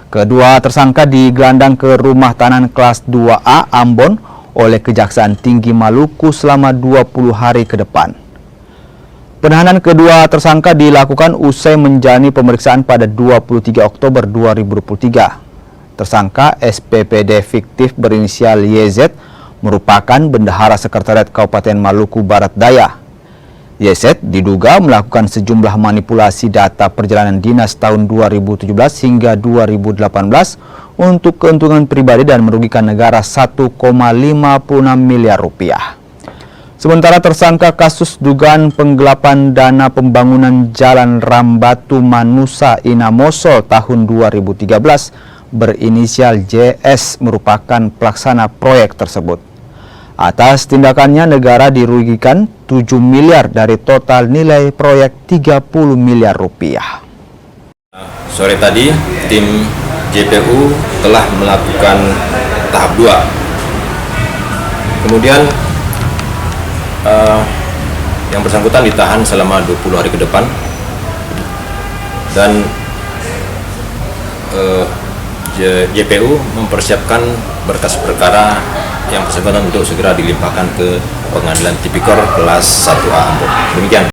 Kedua tersangka digelandang ke rumah tahanan kelas 2A Ambon oleh Kejaksaan Tinggi Maluku selama 20 hari ke depan. Penahanan kedua tersangka dilakukan usai menjalani pemeriksaan pada 23 Oktober 2023. Tersangka SPPD fiktif berinisial YZ merupakan bendahara sekretariat Kabupaten Maluku Barat Daya. YZ diduga melakukan sejumlah manipulasi data perjalanan dinas tahun 2017 hingga 2018 untuk keuntungan pribadi dan merugikan negara 1,56 miliar rupiah. Sementara tersangka kasus dugaan penggelapan dana pembangunan Jalan Rambatu Manusa Inamosol tahun 2013 berinisial JS merupakan pelaksana proyek tersebut. Atas tindakannya negara dirugikan 7 miliar dari total nilai proyek 30 miliar rupiah. Sore tadi tim JPU telah melakukan tahap 2. Kemudian yang bersangkutan ditahan selama 20 hari ke depan dan JPU mempersiapkan berkas perkara yang bersangkutan untuk segera dilimpahkan ke Pengadilan Tipikor kelas 1A Ambon. Demikian.